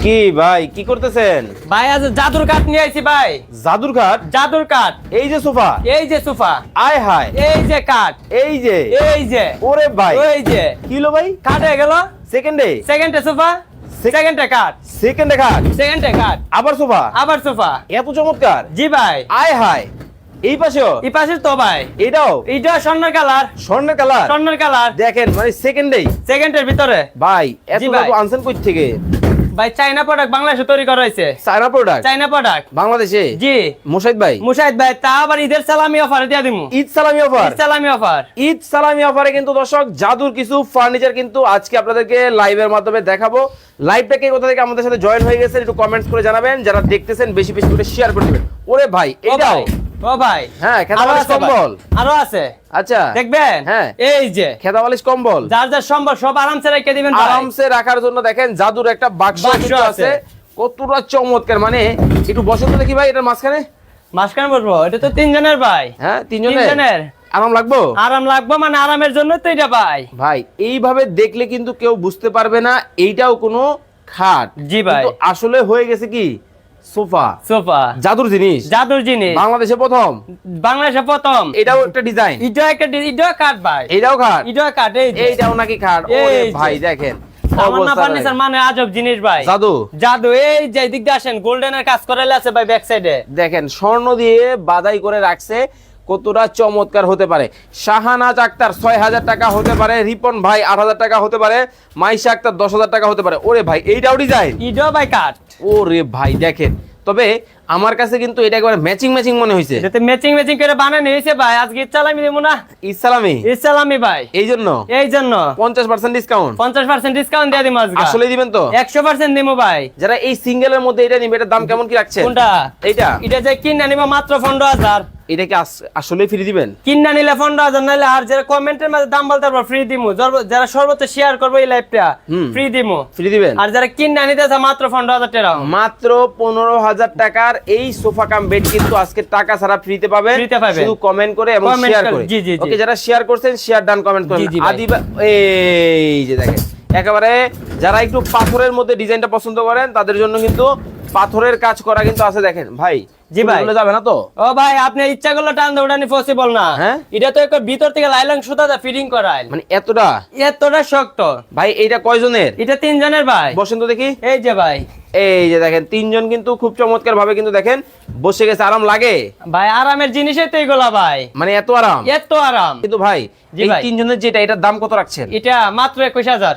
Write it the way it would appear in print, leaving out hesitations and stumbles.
কি ভাই কি করতেছেন? ভাই আজ জাদুর কাঠ নিয়ে আইছি ভাই। জাদুর কাঠ? জাদুর কাঠ। এই যে সোফা, এই যে সোফা, আয় হায়, এই যে কাঠ, এই যে, এই যে, ওরে ভাই, ওই যে কিলো ভাই? কাঠ হয়ে গেল। সেকেন্ডে সেকেন্ডে সোফা, সেকেন্ডে কাঠ, সেকেন্ডে কাঠ, সেকেন্ডে কাঠ, আবার সোফা, আবার সোফা। এত চমৎকার! জি ভাই। আয় হায়, এই পাশেও এই পাশে তো ভাই এটাও এইটা স্বর্ণের কালার, স্বর্ণের কালার। স্বর্ণের কালার। দেখেন মানে সেকেন্ডেই সেকেন্ডের ভিতরে ভাই এত জি ভাই। কত আনছেন কই থেকে? ভাই চাইনা প্রোডাক্ট বাংলাদেশে তৈরি করা হয়েছে। চায়না প্রোডাক্ট চাইনা প্রোডাক্ট বাংলাদেশে? জি। মুশাহিদ ভাই, মুশাহিদ ভাই তা আবার ঈদের সালামি অফার দিয়ে দিমু। ঈদ সালামি অফার। ঈদ সালামি অফার। ঈদ সালামি অফারে কিন্তু দর্শক জাদুর কিছু ফার্নিচার কিন্তু আজকে আপনাদেরকে লাইভের মাধ্যমে দেখাবো। লাইভটাকে কোথা থেকে আমাদের সাথে জয়েন হয়ে গেছেন একটু কমেন্টস করে জানাবেন, যারা দেখতেছেন বেশি বেশি করে শেয়ার করে দিবেন। ওরে ভাই ও এটাও? ভাই, ও ভাই হ্যাঁ, খেতা আরো বালিশ আছে ভাই, কম্বল। আরো আছে আচ্ছা দেখবেন। হ্যাঁ, এই যে খেতা বালিশ কম্বল যার যার সম্ভব সব আরামসে রেখে দিবেন ভাই। আরামসে রাখার জন্য দেখেন জাদুর একটা বাক্স বাক্স কিন্তু আছে। আছে। কতটা চমৎকার, মানে একটু বসন্ত দেখি ভাই এটার মাঝখানে। মাঝখানে বসবো, এটা তো তিনজনের ভাই। হ্যাঁ তিনজনের তিনজনের আরাম লাগবো আরাম লাগবে, মানে আরামের জন্য তো এটা ভাই। ভাই। এইভাবে দেখলে কিন্তু কেউ বুঝতে পারবে না এইটাও কোনো খাট। জি ভাই। কিন্তু আসলে হয়ে গেছে কি সোফা, সোফা জাদুর জিনিস। জাদুর জিনিস বাংলাদেশে প্রথম, বাংলাদেশে প্রথম। এটাও একটা ডিজাইন, এটা একটা এটা কাঠ ভাই, এটাও খাট, এটা কাঠ। এই যে এইটাও নাকি খাট। এই ওরে যে। ভাই দেখেন সামান্য অবস্থা ফার্নিচার নাই। মানে আজব জিনিস ভাই। জাদু জাদু। এই যে দিক দিয়ে আসেন, গোল্ডেনের কাজ করাইলে আছে ভাই ব্যাক সাইডে। দেখেন স্বর্ণ দিয়ে বাদাই করে রাখছে, কতটা চমৎকার হতে পারে। শাহানাজ আক্তার ৬,০০০ টাকা হতে পারে, রিপন ভাই ৮,০০০ টাকা হতে পারে, মাইশা আক্তার ১০,০০০ টাকা হতে পারে। ওরে ভাই এইটাও ডিজাইন। ইডো ভাই কাঠ। ওরে ভাই দেখেন, তবে আমার কাছে কিন্তু এটা একেবারে ম্যাচিং ম্যাচিং মনে হয়েছে। যাতে ম্যাচিং ম্যাচিং করে বানানো হয়েছে ভাই। আজকে ঈদ সালামি দেবো না, ইসলামী ঈদ সালামি ভাই। এই জন্য এই জন্য 50% ডিসকাউন্ট 50% ডিসকাউন্ট দিয়ে দিবো আজকে। আসলে দিবেন তো? 100% দিবো ভাই। যারা এই সিঙ্গেলের মধ্যে এটা নিবে এটার দাম কেমন কি রাখছেন? কোনটা? এইটা এটা যে কিনা নিবো মাত্র 15,000। এটা কি আসলে ফ্রি দিবেন? কিনা নিলে 15,000, নাইলে আর যারা কমেন্টের মধ্যে দাম বলতে পারবো ফ্রি দিমু। যারা সর্বোচ্চ শেয়ার করবো এই লাইভটা ফ্রি দিমু। ফ্রি দিবেন। আর যারা কিনা নিতেছে মাত্র 15,000 টাকা। মাত্র 15,000 টাকার এই সোফা কাম বেড কিন্তু আজকে টাকা ছাড়া ফ্রিতে পাবেন। ফ্রিতে পাবেন। শুধু কমেন্ট করে এবং Comment শেয়ার করে। করে। জি, জি, জি। ওকে, যারা শেয়ার করছেন শেয়ার ডান, কমেন্ট করেন। জি, জি ভাই। আদিবা এই যে দেখেন একেবারে যারা একটু পাথরের মধ্যে ডিজাইনটা পছন্দ করেন তাদের জন্য কিন্তু পাথরের কাজ করা কিন্তু আছে। দেখেন ভাই, জি ভাই। বলে যাবে না তো? ও ভাই, আপনি ইচ্ছা করলে টান দিয়ে ওঠানি পসিবল না। হ্যাঁ? এটা তো একটা ভিতর থেকে লাইলন সুতাতে ফিটিং করায়, মানে এতটা? এতটা শক্ত ভাই এইটা কয়জনের? এটা তিনজনের ভাই। বসেন তো দেখি। এই যে ভাই, এই যে দেখেন তিনজন কিন্তু খুব চমৎকার ভাবে কিন্তু দেখেন বসে গেছে। আরাম লাগে ভাই আরামের জিনিসই তো এগুলা ভাই, মানে এত আরাম। এত আরাম। কিন্তু ভাই জি এই ভাই। তিনজনের যেটা এটার দাম কত রাখছেন? এটা মাত্র 21,000।